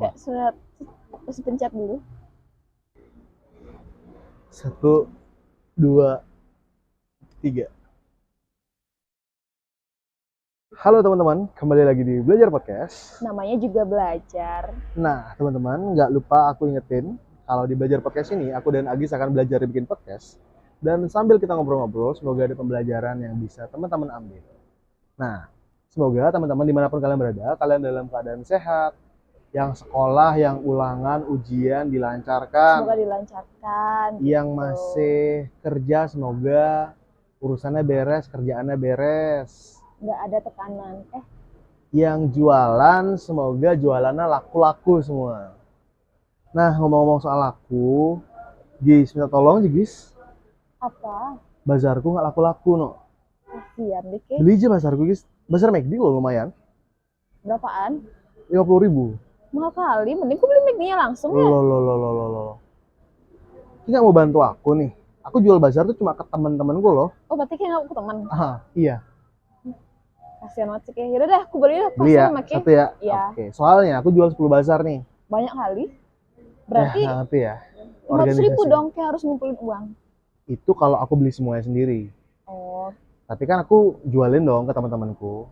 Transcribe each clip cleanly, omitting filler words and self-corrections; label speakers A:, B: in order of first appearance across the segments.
A: Kayak surat terus pencet dulu.
B: 1, 2, 3. Halo teman-teman, kembali lagi di Belajar Podcast.
A: Namanya juga belajar.
B: Nah, teman-teman, nggak lupa aku ingetin, kalau di Belajar Podcast ini, aku dan Agis akan belajar bikin podcast. Dan sambil kita ngobrol-ngobrol, semoga ada pembelajaran yang bisa teman-teman ambil. Nah, semoga teman-teman dimanapun kalian berada, kalian dalam keadaan sehat, yang sekolah, yang ulangan, ujian dilancarkan.
A: Semoga dilancarkan.
B: Yang
A: gitu.
B: masih kerja, semoga urusannya beres, kerjaannya beres.
A: Nggak ada tekanan.
B: Yang jualan, semoga jualannya laku-laku semua. Nah, ngomong-ngomong soal laku, Gis, minta tolong aja, Gis.
A: Apa?
B: Bazarku nggak laku-laku, no.
A: Kasian deh, Ke.
B: Beli aja bazarku, Gis. Bazar McD loh, lumayan.
A: Berapaan?
B: 50.000.
A: Mahal kali, mending aku beli McD-nya langsung ya.
B: Loh. Ini nggak mau bantu aku nih. Aku jual bazar tuh cuma ke temen-temenku loh.
A: Oh, berarti kayak aku teman.
B: Iya.
A: Kasian banget sih, Ke. Yaudah deh, aku beli lah.
B: Beli ya,
A: sama Ke.
B: satu ya?
A: Iya.
B: Oke, soalnya aku jual 10 bazar nih.
A: Banyak kali. Berarti
B: Ya, ngerti ya.
A: 500.000 dong, Ke, harus ngumpulin uang.
B: Itu kalau aku beli semuanya sendiri.
A: Oh.
B: Tapi kan aku jualin dong ke teman-temanku.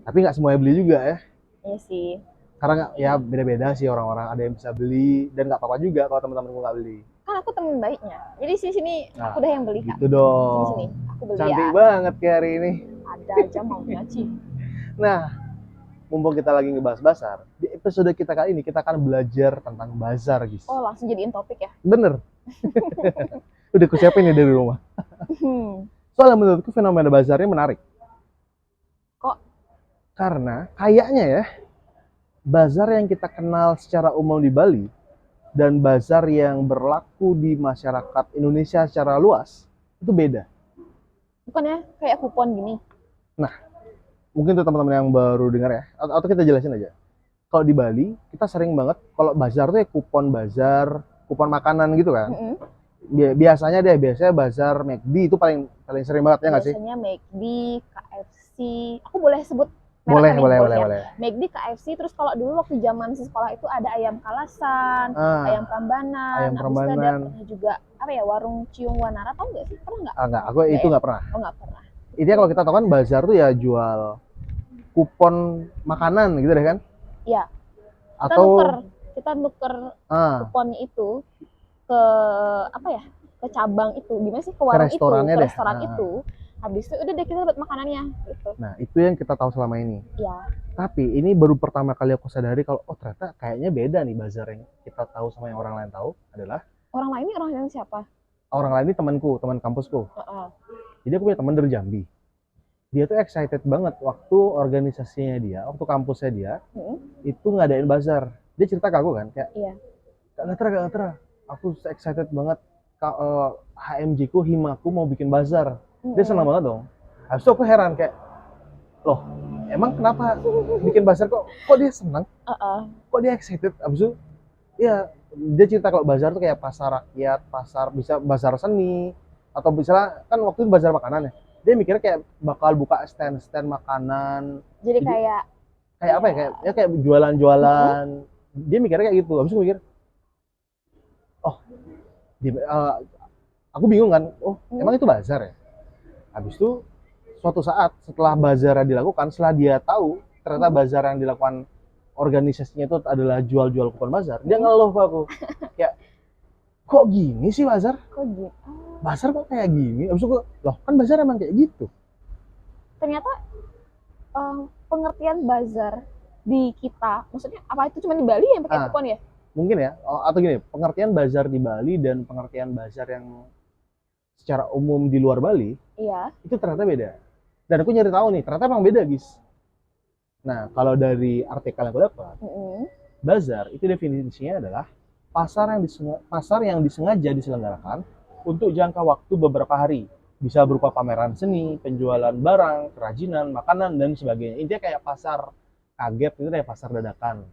B: Tapi nggak semuanya beli juga ya.
A: Iya sih.
B: Karena ya beda-beda sih orang-orang. Ada yang bisa beli dan nggak apa-apa juga kalau teman-temanku nggak beli.
A: Kan aku temen baiknya. Jadi sini
B: Nah,
A: aku udah yang beli, Kak.
B: gitu dong.
A: Sini, aku beli
B: Cantik
A: ya.
B: banget kayak hari ini.
A: Ada aja maunya, Ci.
B: Nah, mumpung kita lagi ngebahas bazar, di episode kita kali ini kita akan belajar tentang bazar, guys.
A: Oh, langsung jadiin topik ya.
B: Bener. Udah aku siapin nih dari rumah. Soalnya menurutku fenomena bazarnya menarik.
A: Kok?
B: Karena kayaknya ya, bazar yang kita kenal secara umum di Bali dan bazar yang berlaku di masyarakat Indonesia secara luas itu beda.
A: Bukannya kayak kupon gini?
B: Nah, mungkin tuh teman-teman yang baru dengar ya, atau kita jelasin aja. Kalau di Bali, kita sering banget kalau bazar tuh ya kupon bazar, kupon makanan gitu kan. Biasanya bazar McD itu paling sering banget ya nggak sih?
A: Biasanya McD, KFC. Aku boleh sebut
B: Boleh.
A: McD, KFC, terus kalau dulu waktu zaman si sekolah itu ada ayam kalasan, ayam Prambanan. Habis itu ada pernah juga apa ya, warung Ciung Wanara, tau nggak sih? Pernah nggak?
B: Enggak, aku itu nggak pernah.
A: Oh, nggak pernah.
B: Intinya kalau kita tahu kan bazar tuh ya jual kupon makanan gitu deh kan?
A: Iya. Kita nuker kuponnya itu ke apa ya? Ke cabang itu. Gimana sih? Ke warung itu, ke restoran itu. Habis itu udah deh kita dapat makanannya gitu.
B: Nah, itu yang kita tahu selama ini.
A: Iya.
B: Tapi ini baru pertama kali aku sadari kalau ternyata kayaknya beda nih bazar yang kita tahu sama yang orang lain tahu adalah
A: orang lain siapa?
B: Orang lain ini temanku, teman kampusku. Jadi aku punya teman dari Jambi. Dia tuh excited banget waktu organisasinya dia, waktu kampusnya dia, itu ngadain bazar. Dia cerita ke aku kan, kayak, Kak Gatra, aku excited banget, HMJ ku, Himaku mau bikin bazar. Dia senang banget dong. Habis itu aku heran kayak, loh, emang kenapa bikin bazar kok dia senang? Kok dia excited? Habis itu, ya dia cerita kalau bazar tuh kayak pasar rakyat, bisa bazar seni, atau misalnya kan waktu itu bazar makanan ya. Dia mikirnya kayak bakal buka stand makanan.
A: Jadi kayak
B: apa ya? Kayak jualan-jualan. Dia mikirnya kayak gitu. Habis itu mikir, aku bingung kan. Emang itu bazar ya? Habis itu suatu saat setelah bazar dilakukan, setelah dia tahu ternyata bazar yang dilakukan organisasinya itu adalah jual-jual kupon bazar, dia ngeluh ke aku. Kayak, kok gini sih bazar?
A: Kok gitu?
B: Bazar kok kayak gini? Habis itu loh, kan bazar emang kayak gitu.
A: Ternyata pengertian bazar di kita, maksudnya apa itu cuma di Bali yang pakai kupon ya?
B: Mungkin ya, atau gini, pengertian bazar di Bali dan pengertian bazar yang secara umum di luar Bali, itu ternyata beda. Dan aku nyari tahu nih, ternyata emang beda, guys. Nah, kalau dari artikel yang aku dapat, bazar itu definisinya adalah pasar yang disengaja diselenggarakan untuk jangka waktu beberapa hari. Bisa berupa pameran seni, penjualan barang, kerajinan, makanan, dan sebagainya. Intinya kayak pasar kaget, itu kayak pasar dadakan.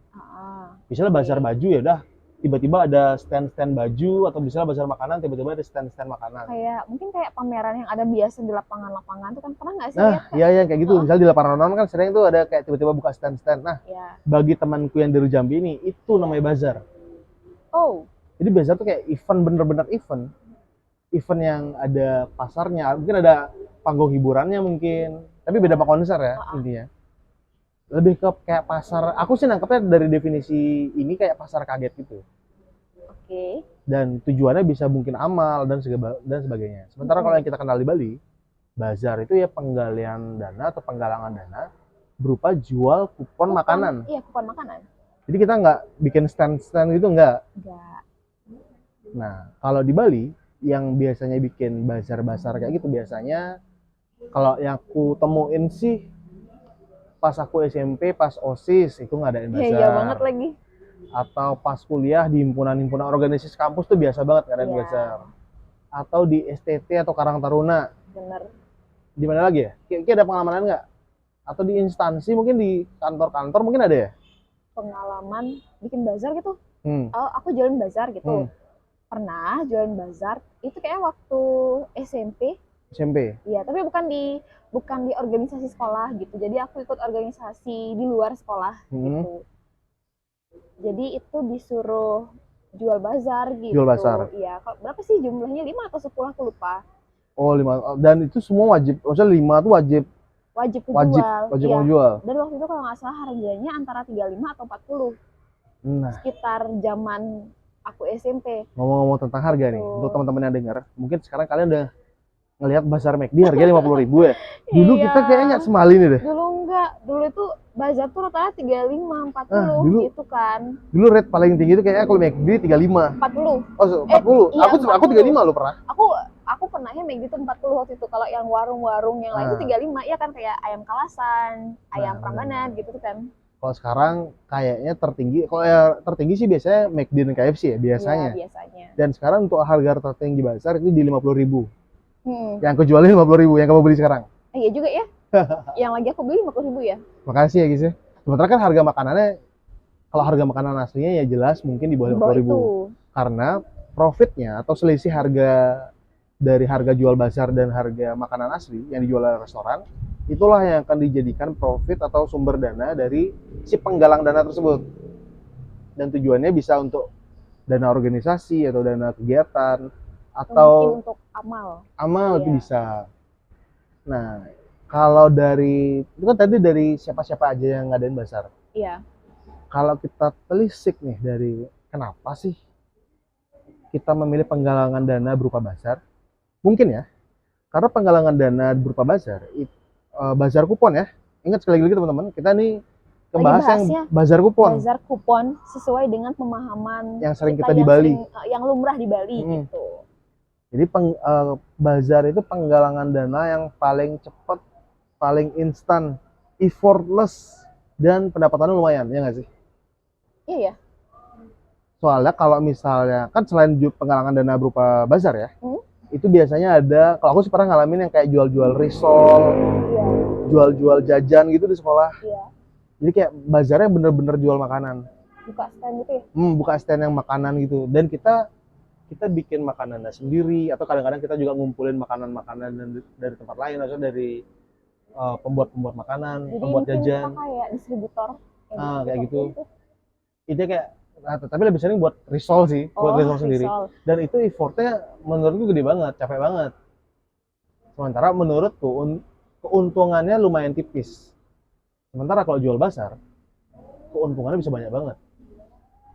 B: Misalnya bazar baju ya udah, tiba-tiba ada stand-stand baju, atau misalnya bazar makanan tiba-tiba ada stand-stand makanan.
A: Mungkin kayak pameran yang ada biasa di lapangan-lapangan tuh kan, pernah nggak sih
B: Nah,
A: lihat kan?
B: iya kayak gitu. Misalnya di lapangan renang kan sering tuh ada kayak tiba-tiba buka stand-stand. Nah, bagi temanku yang dari Jambi ini, itu namanya bazar.
A: Oh.
B: Jadi bazar tuh kayak event, bener-bener event. Event yang ada pasarnya, mungkin ada panggung hiburannya mungkin. Tapi beda sama konser ya, intinya. Lebih ke kayak pasar, aku sih nangkepnya dari definisi ini kayak pasar kaget gitu.
A: Oke.
B: Dan tujuannya bisa mungkin amal dan sebagainya. Sementara kalau yang kita kenal di Bali, bazar itu ya penggalian dana atau penggalangan dana berupa jual kupon makanan.
A: Iya, kupon makanan.
B: Jadi kita nggak bikin stand-stand gitu, nggak. Nah, kalau di Bali yang biasanya bikin bazar-bazar kayak gitu biasanya, kalau yang aku temuin sih pas aku SMP, pas OSIS itu ngadain bazar.
A: Iya banget lagi.
B: Atau pas kuliah di himpunan-himpunan organisasi kampus tuh biasa banget ngadain bazar. Atau di STT atau Karang Taruna.
A: Bener.
B: Di mana lagi ya? Kira-kira ada pengalaman nggak? Atau di instansi, mungkin di kantor-kantor mungkin ada ya?
A: Pengalaman bikin bazar gitu? Aku jualan bazar gitu. Pernah jualan bazar. Itu kayak waktu SMP. Iya, tapi bukan di organisasi sekolah gitu. Jadi aku ikut organisasi di luar sekolah gitu. Jadi itu disuruh jual bazar gitu.
B: Jual bazar.
A: Iya, berapa sih jumlahnya? 5 atau 10 aku lupa.
B: Oh, 5. Dan itu semua wajib. Maksudnya 5 tuh wajib jual.
A: Dan waktu itu kalau nggak salah harganya antara 35 atau 40.
B: Nah,
A: sekitar zaman aku SMP.
B: Ngomong-ngomong tentang harga nih, untuk teman-teman yang dengar, mungkin sekarang kalian udah ngelihat bazar McD harganya 50.000 ya. Dulu kita kayaknya nggak semali nih deh.
A: Dulu enggak, dulu itu bazar tuh rata-rata 35, 40 gitu kan.
B: Dulu rate paling tinggi itu kayaknya kalau McD 35.
A: 40.
B: Oh, 40.
A: Iya,
B: aku 35 loh pernah.
A: Aku pernahnya McD itu 40 waktu itu. Kalau yang warung-warung yang lain itu 35, ya kan, kayak ayam Kalasan, ayam Prambanan gitu kan.
B: Kalau sekarang kayaknya tertinggi, kalau ya tertinggi sih biasanya McD dan KFC ya biasanya.
A: Iya, biasanya.
B: Dan sekarang untuk harga tertinggi bazar itu di 50.000. Yang aku jualin 50.000, yang kamu beli sekarang.
A: Iya juga ya. Yang lagi aku beli 50.000 ya.
B: Makasih ya guys ya. Sementara kan harga makanannya, kalau harga makanan aslinya ya jelas mungkin di bawah 50.000. Karena profitnya atau selisih harga dari harga jual bazar dan harga makanan asli yang dijual oleh restoran, itulah yang akan dijadikan profit atau sumber dana dari si penggalang dana tersebut. Dan tujuannya bisa untuk dana organisasi atau dana kegiatan atau
A: untuk amal
B: itu bisa. Nah, kalau dari itu kan tadi dari siapa-siapa aja yang ngadain bazar.
A: Iya.
B: Kalau kita telisik nih dari kenapa sih kita memilih penggalangan dana berupa bazar, mungkin ya karena penggalangan dana berupa bazar bazar kupon ya. Ingat sekali lagi teman-teman, kita nih kebahas yang bazar kupon.
A: Bazar kupon sesuai dengan pemahaman
B: yang sering kita di Bali,
A: yang lumrah di Bali gitu.
B: Jadi bazar itu penggalangan dana yang paling cepat, paling instan, effortless, dan pendapatannya lumayan, ya nggak sih?
A: Iya.
B: Soalnya kalau misalnya, kan selain penggalangan dana berupa bazar ya, itu biasanya ada, kalau aku sih pernah ngalamin yang kayak jual-jual risol, jual-jual jajan gitu di sekolah. Jadi kayak bazarnya bener-bener jual makanan.
A: Buka stand gitu ya?
B: Buka stand yang makanan gitu. Dan kita bikin makanannya sendiri, atau kadang-kadang kita juga ngumpulin makanan-makanan dari tempat lain, atau dari pembuat makanan, jadi pembuat jajan.
A: Jadi kayak distributor.
B: Kayak gitu. Itu kayak, tapi lebih sering buat risol sih, buat risol sendiri. Dan itu effortnya menurutku gede banget, capek banget. Sementara menurutku keuntungannya lumayan tipis. Sementara kalau jual bazar, keuntungannya bisa banyak banget.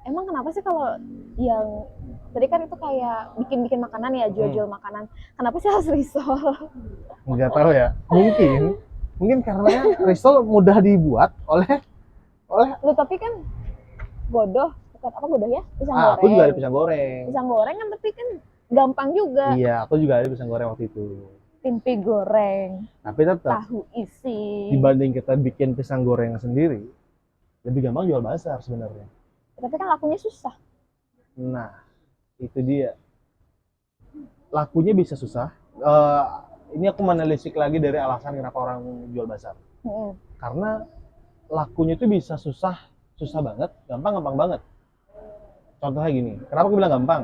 A: Emang kenapa sih kalau yang tadi kan itu kayak bikin makanan ya, jual makanan, kenapa sih harus risol?
B: Nggak tahu ya, mungkin karena risol mudah dibuat oleh
A: lu, tapi kan bodoh, bukan apa bodoh ya, pisang goreng.
B: Aku juga ada pisang goreng
A: kan, tapi kan gampang juga.
B: Iya, aku juga ada pisang goreng waktu itu,
A: tempe goreng,
B: tapi tetap
A: tahu isi.
B: Dibanding kita bikin pisang goreng sendiri, lebih gampang jual bazar sebenarnya.
A: Tapi kan lakunya susah.
B: Nah, itu dia. Lakunya bisa susah. Ini aku menelisik lagi dari alasan kenapa orang jual bazar. Karena lakunya itu bisa susah banget, gampang banget. contohnya gini, kenapa aku bilang gampang?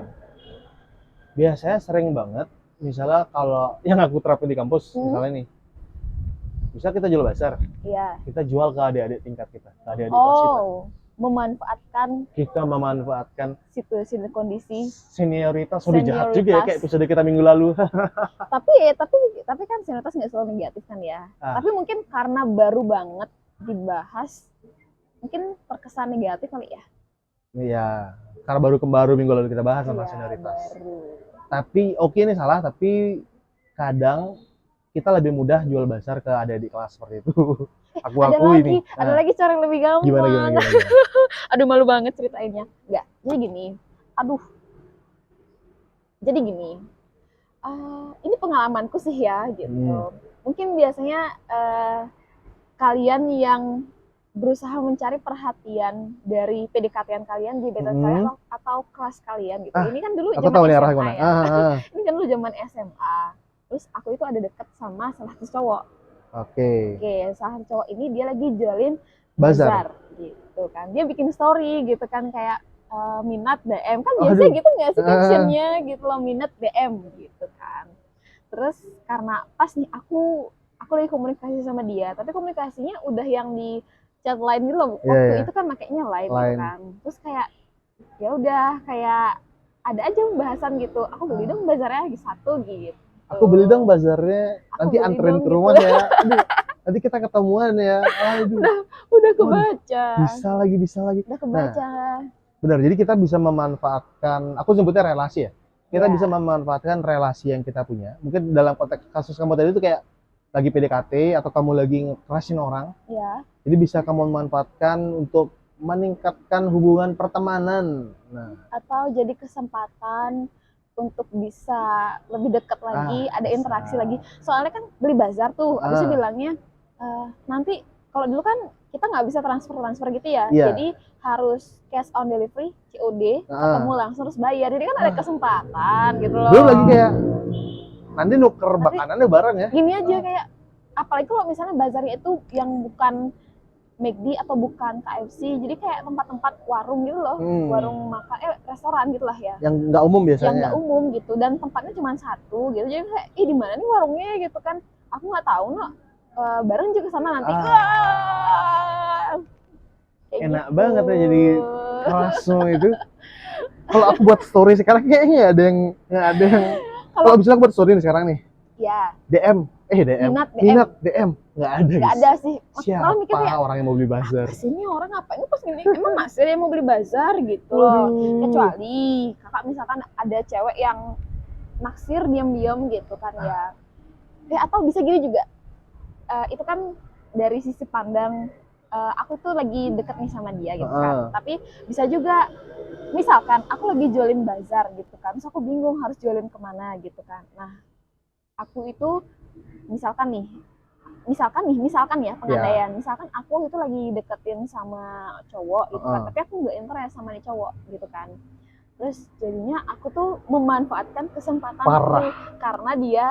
B: Biasanya sering banget, misalnya kalau yang aku terapin di kampus, misalnya nih, misal kita jual bazar, kita jual ke adik-adik tingkat kita, ke adik-adik kelas kita.
A: Kita
B: memanfaatkan
A: situasi dan kondisi
B: senioritas. Udah jahat juga ya, kayak episode kita minggu lalu.
A: tapi kan senioritas nggak selalu negatif kan ya. Tapi mungkin karena baru banget dibahas, mungkin terkesan negatif kali ya.
B: Iya, karena baru minggu lalu kita bahas tentang senioritas. Tapi oke nih salah, tapi kadang kita lebih mudah jual bazar ke adik-adik kelas seperti itu. Aku akui nih.
A: Ada lagi cara yang lebih gampang.
B: Gimana?
A: Aduh, malu banget ceritainnya. Enggak, jadi gini. Jadi gini. Ini pengalamanku sih ya, gitu. Mungkin biasanya kalian yang berusaha mencari perhatian dari PDKT-an kalian, gebetan kalian atau kelas kalian gitu. Ini kan dulu zaman SMA ya. Ini kan dulu zaman SMA. Terus aku itu ada deket sama salah satu cowok. Oke, salah satu cowok ini dia lagi jualin bazar gitu kan. Dia bikin story gitu kan, kayak minat DM kan biasanya gitu nggak sih captionnya gitu loh, minat DM gitu kan. Terus karena pas nih aku lagi komunikasi sama dia, tapi komunikasinya udah yang di chat line gitu loh. Waktu itu kan makainya line gitu kan. Terus kayak ya udah kayak ada aja pembahasan gitu. Aku beli dong bazarnya lagi satu gitu.
B: Aku beli dong bazarnya, nanti anterin ke rumah gitu. Ya. Aduh, nanti kita ketemuan ya. Aduh.
A: Udah kebaca.
B: Bisa lagi.
A: Udah kebaca.
B: Nah, benar, jadi kita bisa memanfaatkan, aku sebutnya relasi ya. Kita bisa memanfaatkan relasi yang kita punya. Mungkin dalam konteks kasus kamu tadi itu kayak lagi PDKT atau kamu lagi ngekerasin orang. Iya. Jadi bisa kamu manfaatkan untuk meningkatkan hubungan pertemanan. Nah,
A: atau jadi kesempatan untuk bisa lebih dekat lagi, ada interaksi lagi. Soalnya kan beli bazar tuh, abisnya bilangnya nanti kalau dulu kan kita nggak bisa transfer gitu ya, jadi harus cash on delivery, COD, ketemu langsung terus bayar. Jadi kan ada kesempatan gitu loh.
B: Belum lagi kayak nanti nuker makanannya bareng ya.
A: Gini aja kayak, apalagi kalau misalnya bazarnya itu yang bukan McD atau bukan KFC, jadi kayak tempat-tempat warung gitu loh, warung makan, restoran gitulah ya.
B: Yang nggak umum biasanya.
A: Yang nggak umum gitu, dan tempatnya cuma satu gitu, jadi kayak, di mana nih warungnya gitu kan? Aku nggak tahu bareng juga sama nanti.
B: Enak gitu banget ya jadi raso itu. Kalau aku buat story sekarang kayaknya nggak ada yang. Kalau misalnya aku buat story nih sekarang nih.
A: Ya.
B: DM. Minat DM. Nggak ada.
A: Nggak ada sih.
B: Siapa mikirnya, orang yang mau beli bazar?
A: Sini orang ngapain pas gini? Emang masih ada yang mau beli bazar gitu loh. Kecuali kakak misalkan ada cewek yang naksir diam-diam gitu kan ya. Atau bisa gini juga. Itu kan dari sisi pandang aku tuh lagi deket nih sama dia gitu kan. Tapi bisa juga misalkan aku lagi jualin bazar gitu kan, terus aku bingung harus jualin kemana gitu kan. Nah, aku itu misalkan ya pengandaian, misalkan aku itu lagi deketin sama cowok gitu kan, tapi aku nggak interest sama nih cowok gitu kan. Terus jadinya aku tuh memanfaatkan kesempatan itu karena dia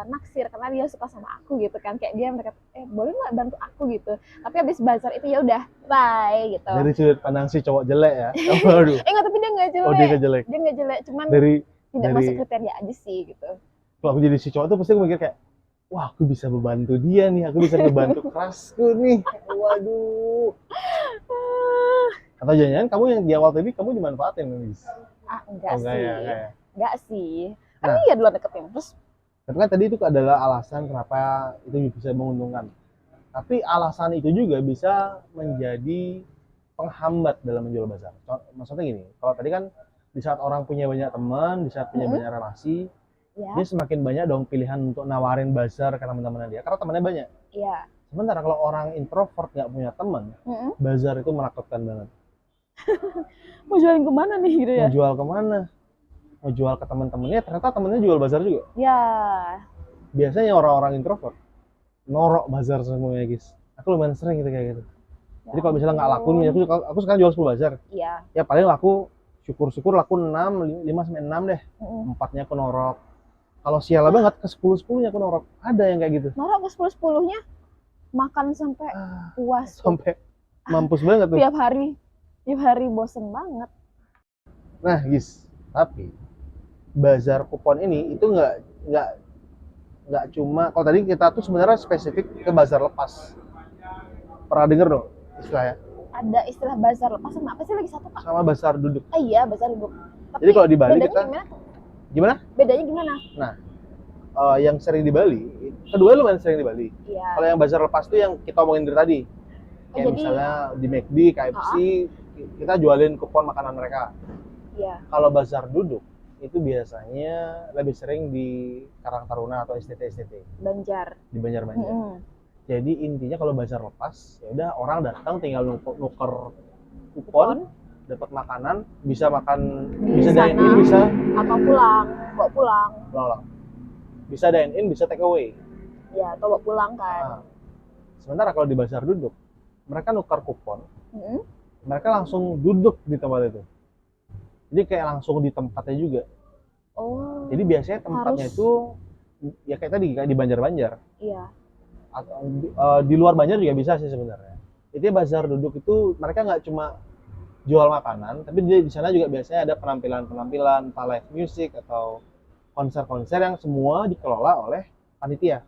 A: naksir, karena dia suka sama aku gitu kan, kayak dia mendekat, boleh nggak bantu aku gitu, tapi habis bazar itu ya udah bye gitu.
B: Dari sudut pandang si cowok jelek ya. Waduh.
A: Enggak, tapi dia nggak jelek.
B: Dia nggak
A: jelek, cuman tidak masuk kriteria aja sih gitu.
B: Kalau aku jadi si cowok tuh pasti aku mikir kayak, wah aku bisa membantu dia nih, aku bisa ngebantu kerasku nih. Waduh. Atau jangan-jangan kamu yang di awal tadi kamu dimanfaatin nih?
A: Enggak sih. Kan dia duluan deketin terus.
B: Tapi kan tadi itu adalah alasan kenapa itu bisa menguntungkan. Tapi alasan itu juga bisa menjadi penghambat dalam menjual bazar. Maksudnya gini, kalau tadi kan di saat orang punya banyak teman, di saat punya banyak relasi, dia semakin banyak dong pilihan untuk nawarin bazar ke teman-temannya dia, karena temannya banyak.
A: Iya.
B: Sementara kalau orang introvert nggak punya teman, bazar itu menakutkan banget.
A: Mau jualin kemana nih gitu ya?
B: Mau jual kemana? Mau jual ke teman-temannya, ternyata temennya jual bazar juga.
A: Ya.
B: Biasanya orang-orang introvert norok bazar semuanya guys. Aku lumayan sering gitu kayak gitu. Jadi kalau misalnya nggak laku nih, aku sekarang jual 10 bazar.
A: Iya.
B: Ya paling laku, syukur-syukur laku 5 sampai 6 deh. 4-nya aku norok. Kalau sial banget ke 10-10-nya aku norok. Ada yang kayak gitu.
A: Norok ke 10-10-nya makan sampai puas.
B: Sampai mampus banget tuh.
A: Tiap hari Tiap hari bosen banget.
B: Nah, guys, tapi bazar kupon ini itu nggak cuma, kalau tadi kita tuh sebenarnya spesifik ke bazar lepas. Pernah denger dong istilahnya?
A: Ada istilah bazar lepas sama apa sih lagi satu, Kak?
B: Sama bazar duduk.
A: Iya, bazar duduk. Tapi
B: Jadi kalau di Bali
A: bedanya
B: kita
A: gimana tuh?
B: gimana?
A: Bedanya gimana?
B: Nah, yang sering di Bali, kedua lumayan sering di Bali.
A: Iya.
B: Kalau yang bazar lepas tuh yang kita omongin dari tadi. Kayak
A: jadi,
B: misalnya di McD, KFC, kita jualin kupon makanan mereka.
A: Iya.
B: Kalau bazar duduk itu biasanya lebih sering di Karang Taruna atau STT.
A: Banjar.
B: Di Banjar. Jadi intinya kalau bazar lepas, ya udah orang datang tinggal nuker kupon, dapat makanan, bisa makan, bisa dine in, bisa
A: atau pulang, bawa pulang.
B: Bisa dine in, bisa take away.
A: Ya, atau bawa pulang kan.
B: Nah, sementara kalau di bazar duduk, mereka nukar kupon, mereka langsung duduk di tempat itu. Jadi kayak langsung di tempatnya juga.
A: Oh.
B: Jadi biasanya tempatnya itu ya kayak tadi kayak di Banjar-Banjar.
A: Iya.
B: Atau di luar Banjar juga bisa sih sebenarnya. Itu bazar duduk itu mereka nggak cuma jual makanan, tapi di sana juga biasanya ada penampilan-penampilan, entah live music atau konser-konser yang semua dikelola oleh panitia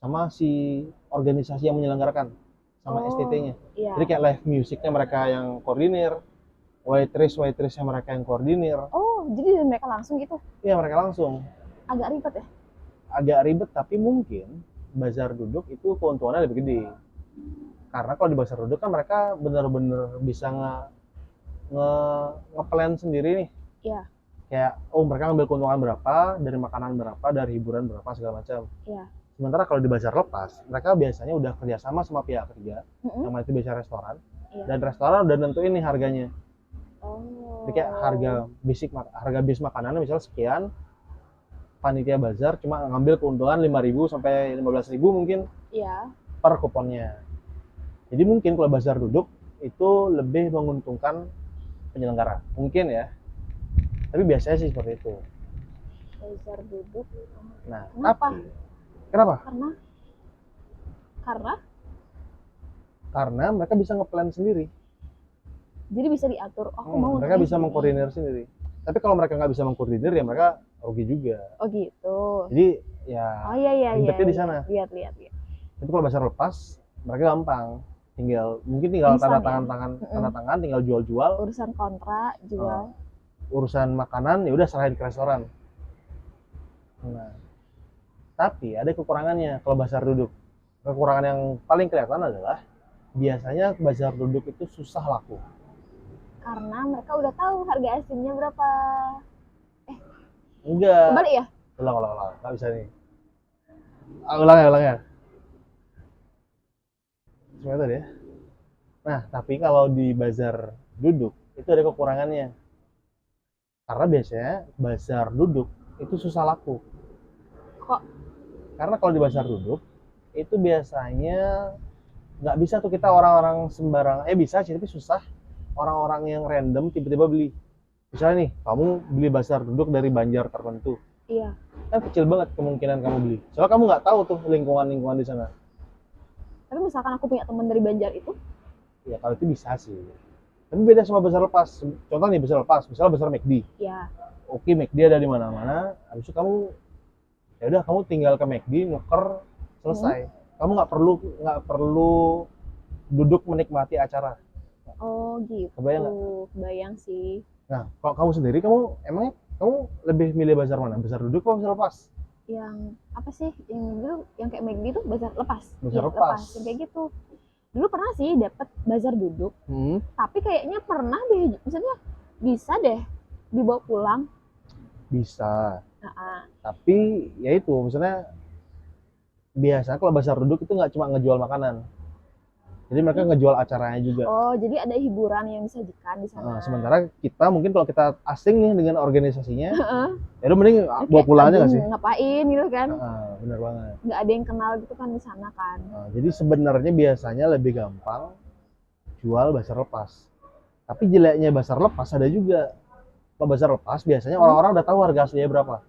B: sama si organisasi yang menyelenggarakan sama STT-nya.
A: Iya.
B: Jadi kayak live musicnya mereka yang koordinir, waitress-waitressnya mereka yang koordinir.
A: Oh, jadi mereka langsung gitu?
B: Iya, mereka langsung.
A: Agak ribet ya?
B: Agak ribet, tapi mungkin bazar duduk itu keuntungannya lebih gede. Karena kalau di bazar duduk kan mereka benar-benar bisa nge-plan sendiri nih.
A: Iya.
B: Kayak, mereka ngambil keuntungan berapa, dari makanan berapa, dari hiburan berapa, segala macam.
A: Iya.
B: Sementara kalau di bazar lepas, mereka biasanya udah kerjasama sama pihak ketiga, yang itu biasa restoran. Iya. Dan restoran udah nentuin nih harganya.
A: Oh.
B: Jadi kayak harga base makanannya misalnya sekian, panitia bazar cuma ngambil keuntungan 5.000 sampai 15.000 mungkin.
A: Iya.
B: Per kuponnya. Jadi mungkin kalau bazar duduk itu lebih menguntungkan penyelenggara. Mungkin ya. Tapi biasanya sih seperti itu.
A: Bazar duduk.
B: Nah,
A: kenapa?
B: Kenapa? Karena mereka bisa ngeplan sendiri.
A: Jadi bisa diatur, aku mau
B: mereka bisa mengkoordinir sendiri. Tapi kalau mereka nggak bisa mengkoordinir ya mereka rugi juga.
A: Oh gitu.
B: Jadi ya ribetnya di sana.
A: Lihat.
B: Tapi kalau bazar lepas, mereka gampang. Tinggal tanda tangan, tinggal jual-jual.
A: Urusan kontrak, jual.
B: Urusan makanan ya udah serahin ke restoran. Nah, tapi ada kekurangannya kalau bazar duduk. Kekurangan yang paling kelihatan adalah biasanya bazar duduk itu susah laku.
A: Karena mereka udah tahu harga aslinya berapa.
B: Enggak.
A: Kembali ya?
B: Ulang. Nggak bisa nih. Ulang ya. Cuma tadi ya. Nah, tapi kalau di bazar duduk itu ada kekurangannya. Karena biasanya bazar duduk itu susah laku.
A: Kok?
B: Karena kalau di bazar duduk itu biasanya nggak bisa tuh kita orang-orang sembarang. Bisa sih, tapi susah. Orang-orang yang random tiba-tiba beli. Misalnya nih, kamu beli bazar duduk dari Banjar tertentu.
A: Iya.
B: Kan kecil banget kemungkinan kamu beli. Soalnya kamu nggak tahu tuh lingkungan di sana.
A: Tapi misalkan aku punya teman dari Banjar itu?
B: Ya kalau itu bisa sih. Tapi beda sama bazar lepas. Contoh nih bazar lepas, misalnya bazar McD.
A: Iya.
B: Oke, McD ada di mana-mana. Habis itu kamu tinggal ke McD, nuker, selesai. Kamu nggak perlu duduk menikmati acara.
A: Oh gitu.
B: Kebayang nggak?
A: Kebayang sih.
B: Nah, kalau kamu sendiri, emangnya kamu lebih milih bazar mana? Bazar duduk atau bazar lepas?
A: Yang apa sih? Yang dulu yang kayak McD itu bazar lepas.
B: Bazar lepas.
A: Yang kayak gitu. Dulu pernah sih dapat bazar duduk. Tapi kayaknya pernah deh, misalnya bisa deh dibawa pulang.
B: Bisa. Tapi ya itu, misalnya biasa kalau bazar duduk itu nggak cuma ngejual makanan. Jadi mereka ngejual acaranya juga.
A: Oh, jadi ada hiburan yang disajikan di sana.
B: Sementara kita mungkin kalau kita asing nih dengan organisasinya, ya udah mending bawa pulang aja nggak sih?
A: Ngapain gitu kan?
B: Bener banget.
A: Nggak ada yang kenal gitu kan di sana kan.
B: Jadi sebenarnya biasanya lebih gampang jual bazar lepas. Tapi jeleknya bazar lepas ada juga. Kalau bazar lepas biasanya orang-orang udah tahu harga aslinya berapa.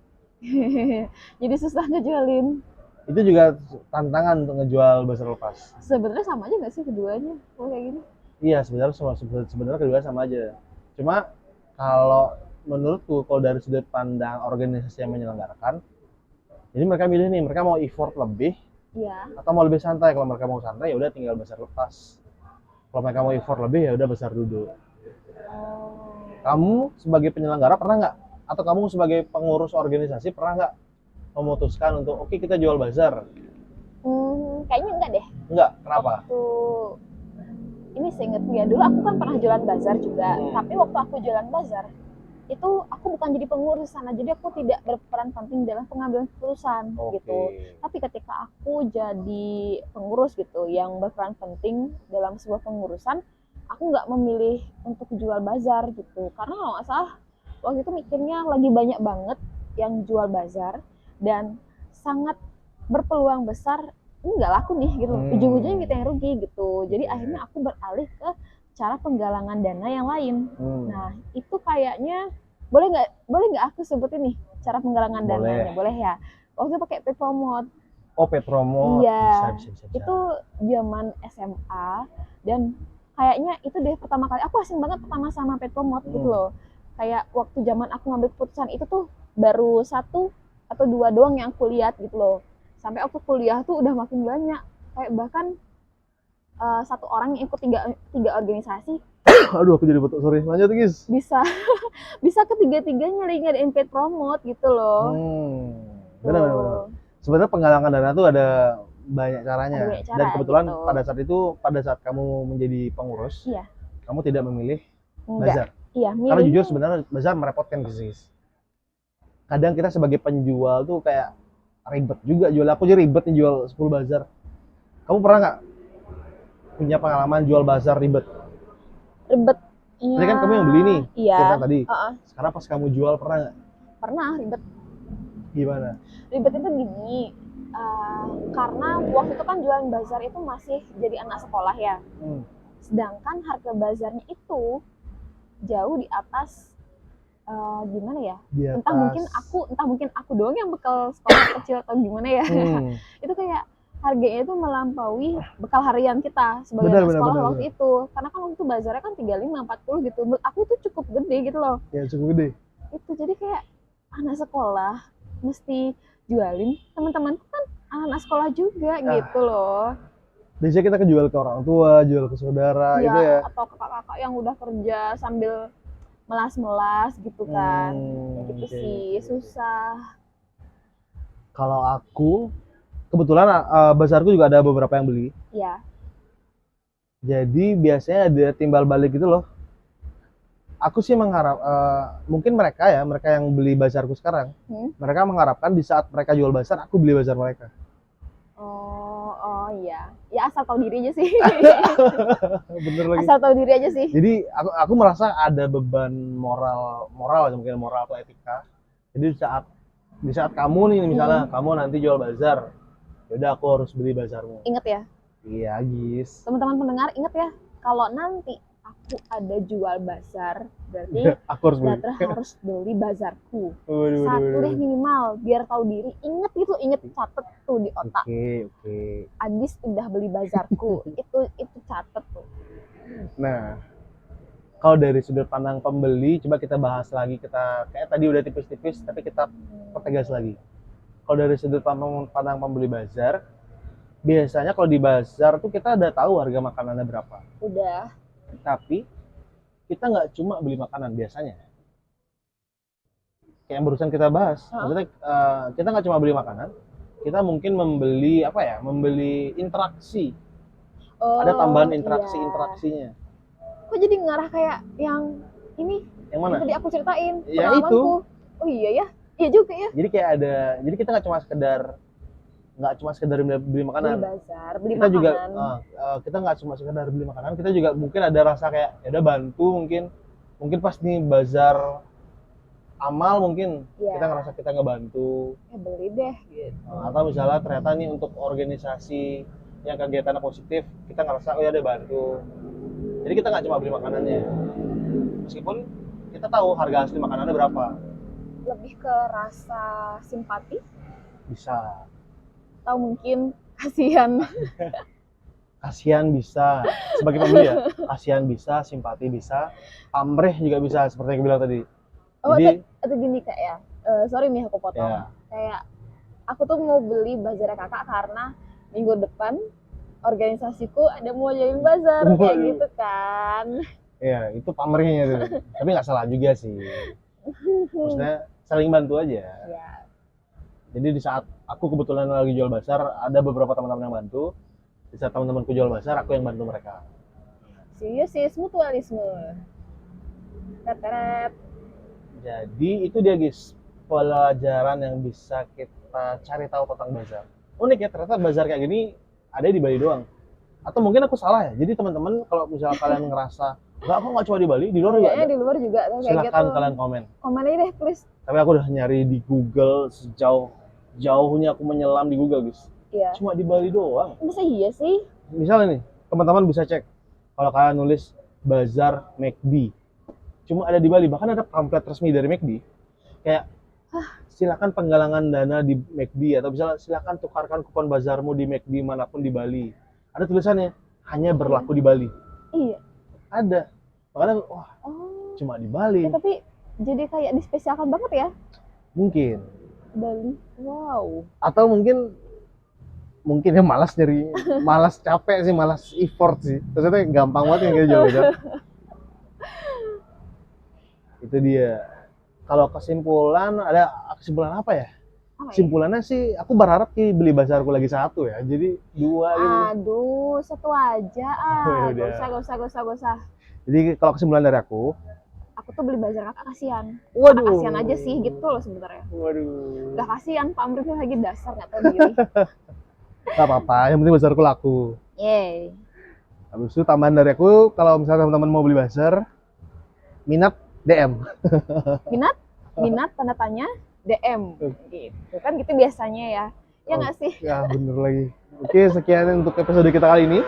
A: Jadi susah ngejualin.
B: Itu juga tantangan untuk ngejual bazar lepas.
A: Sebenarnya sama aja nggak sih keduanya kalau kayak gini?
B: Iya, sebenarnya kedua sama aja. Cuma kalau menurutku, kalau dari sudut pandang organisasi yang menyelenggarakan, jadi mereka milih nih, mereka mau effort lebih atau mau lebih santai. Kalau mereka mau santai ya udah tinggal bazar lepas. Kalau mereka mau effort lebih ya udah bazar duduk. Kamu sebagai penyelenggara pernah nggak, atau kamu sebagai pengurus organisasi pernah nggak memutuskan untuk oke, kita jual bazar?
A: Kayaknya enggak deh.
B: Enggak, kenapa?
A: Waktu ini seingatku ya, dulu aku kan pernah jualan bazar juga. Tapi waktu aku jualan bazar itu aku bukan jadi pengurus sana, jadi aku tidak berperan penting dalam pengambilan keputusan gitu. Tapi ketika aku jadi pengurus gitu yang berperan penting dalam sebuah pengurusan, aku nggak memilih untuk jual bazar gitu, karena kalau nggak salah waktu itu mikirnya lagi banyak banget yang jual bazar dan sangat berpeluang besar ini nggak laku nih gitu. Ujung-ujungnya kita yang rugi gitu. Jadi akhirnya aku beralih ke cara penggalangan dana yang lain. Nah itu kayaknya boleh nggak aku sebutin nih cara penggalangan dananya? Boleh ya. Waktu itu pakai paid promote.
B: Oh, paid promote.
A: Iya. Bisa. Itu zaman SMA dan kayaknya itu deh pertama kali aku asing banget pertama sama paid promote gitu loh. Kayak waktu zaman aku ngambil keputusan itu tuh baru 1 atau 2 doang yang aku lihat gitu loh. Sampai aku kuliah tuh udah makin banyak. Kayak bahkan 1 orang yang ikut 3 organisasi.
B: Aduh, aku jadi batuk, sorry. Lanjut, guys.
A: Bisa ketiga-tiganya ngadain paid promote gitu loh.
B: Benar. Sebenarnya penggalangan dana tuh ada banyak caranya. Dan kebetulan gitu. pada saat kamu menjadi pengurus, kamu tidak memilih bazar.
A: Iya,
B: karena jujur sebenarnya bazar merepotkan guys. Kadang kita sebagai penjual tuh kayak ribet juga jual. Aku aja ribet nih jual 10 bazar. Kamu pernah nggak punya pengalaman jual bazar ribet?
A: Iya.
B: Tadi kan kamu yang beli nih, cerita tadi. Sekarang pas kamu jual pernah nggak?
A: Pernah, ribet.
B: Gimana?
A: Ribet itu gini, karena waktu itu kan jualan bazar itu masih jadi anak sekolah ya. Sedangkan harga bazarnya itu jauh di atas gimana ya? Entah mungkin aku doang yang bekal sekolah kecil atau gimana ya. Itu kayak harganya itu melampaui bekal harian kita sebagai anak sekolah waktu itu. Karena kan waktu itu bazarnya kan 35-40 gitu. Menurut aku itu cukup gede gitu loh.
B: Ya, cukup gede.
A: Itu jadi kayak anak sekolah mesti jualin, teman-temanku kan anak sekolah juga gitu loh.
B: Biasanya kita jual ke orang tua, jual ke saudara gitu ya.
A: Atau ke kakak-kakak yang udah kerja sambil melas-melas gitu kan. Gitu sih, susah.
B: Kalau aku, kebetulan bazarku juga ada beberapa yang beli.
A: Iya. Jadi
B: biasanya ada timbal balik gitu loh. Aku sih mengharap, mungkin mereka yang beli bazarku sekarang, mereka mengharapkan di saat mereka jual bazar, aku beli bazar mereka.
A: Oh iya. Ya asal tahu diri aja sih.
B: Bener lagi.
A: Asal tahu diri aja sih.
B: Jadi aku merasa ada beban moral mungkin moral atau etika. Jadi di saat kamu nih misalnya kamu nanti jual bazar, yaudah aku harus beli bazarmu.
A: Ingat ya.
B: Iya, guys.
A: Teman-teman pendengar ingat ya, kalau nanti aku ada jual bazar, berarti
B: aku harus
A: beli bazarku. Satu deh minimal, biar tahu diri. Ingat catet tuh di otak.
B: Oke.
A: Adis udah beli bazarku. itu catet tuh.
B: Nah, kalau dari sudut pandang pembeli, coba kita bahas lagi. Kita kayak tadi udah tipis-tipis, tapi kita pertegas lagi. Kalau dari sudut pandang pembeli bazar, biasanya kalau di bazar tuh kita udah tahu harga makanannya berapa.
A: Udah.
B: Tapi kita nggak cuma beli makanan biasanya. Kayak yang barusan kita bahas. Maksudnya kita nggak cuma beli makanan, kita mungkin membeli membeli interaksi. Ada tambahan interaksinya.
A: Kok jadi ngarah kayak yang ini?
B: Yang mana?
A: Yang tadi aku ceritain.
B: Ya itu.
A: Oh iya ya. Iya juga ya.
B: Jadi kita nggak cuma sekedar beli makanan.
A: Beli
B: kita
A: makanan.
B: Juga kita nggak cuma sekedar beli makanan, kita juga mungkin ada rasa kayak ya udah bantu mungkin pas nih bazar amal mungkin kita ngerasa kita ngebantu.
A: Beli deh gitu.
B: Atau misalnya ternyata nih untuk organisasi yang kegiatannya positif, kita ngerasa oh ya ada bantu. Jadi kita nggak cuma beli makanannya, meskipun kita tahu harga asli makanannya berapa.
A: Lebih ke rasa simpati?
B: Bisa.
A: Atau mungkin kasihan.
B: kasihan bisa, sebagai pembeli ya, kasihan bisa, simpati bisa, pamrih juga bisa, seperti yang aku bilang tadi.
A: Oh,
B: Jadi
A: atau gini Kak ya, sorry nih aku potong.
B: ya,
A: Kayak aku tuh mau beli bazar kakak karena minggu depan organisasiku ada mau jadi bazar kayak gitu kan.
B: ya itu pamrihnya tuh. Tapi nggak salah juga sih. Maksudnya saling bantu aja.
A: Ya.
B: Jadi di saat aku kebetulan lagi jual bazar, ada beberapa teman-teman yang bantu. Di saat teman-temanku jual bazar, aku yang bantu mereka.
A: Simbiosis mutualisme. Teret.
B: Jadi itu dia guys, pelajaran yang bisa kita cari tahu tentang bazar. Unik ya, ternyata bazar kayak gini ada di Bali doang. Atau mungkin aku salah ya. Jadi teman-teman kalau misalnya kalian ngerasa enggak, kok nggak cuma di Bali, di luar juga ada.
A: Di luar juga tuh kayak
B: Silahkan
A: gitu.
B: kalian komen.
A: Komen aja deh please.
B: Tapi aku udah nyari di Google jauhnya aku menyelam di Google guys.
A: Iya.
B: Cuma di Bali doang.
A: Masa iya sih?
B: Misalnya nih, teman-teman bisa cek kalau kalian nulis bazar McD, cuma ada di Bali. Bahkan ada pamflet resmi dari McD kayak silakan penggalangan dana di McD, atau misalnya silakan tukarkan kupon bazarmu di McD manapun di Bali. Ada tulisannya hanya berlaku di Bali.
A: Iya.
B: Ada. Makanya wah, cuma di Bali.
A: Ya, tapi jadi kayak dispesialkan banget ya?
B: Mungkin.
A: Bali. Wow.
B: Atau mungkin ya malas capek sih, malas effort sih. Ternyata gampang banget yang kita jual-jual. Itu dia. Kalau kesimpulan apa ya? Kesimpulannya sih aku berharap beli bazarku lagi satu ya. Jadi 2 gitu.
A: Aduh, satu aja Gak usah.
B: Jadi kalau kesimpulan dari aku
A: tuh beli bazar kakak kasihan.
B: Waduh.
A: Kasihan aja sih gitu loh sebenarnya.
B: Waduh.
A: Udah kasihan, pamrihnya lagi dasar nggak tahu diri.
B: Gak apa-apa, yang penting bazarku laku.
A: Yeay.
B: Habis itu tambahan dari aku, kalau misalnya teman-teman mau beli bazar, minat DM.
A: Minat tanda tanya DM. Gitu kan gitu biasanya ya. Ya nggak sih?
B: Ya bener lagi. Oke, sekian untuk episode kita kali ini.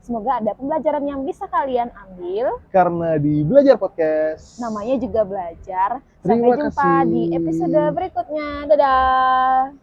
A: Semoga ada pembelajaran yang bisa kalian ambil.
B: Karena di Belajar Podcast.
A: Namanya juga belajar. Sampai jumpa di episode berikutnya. Dadah.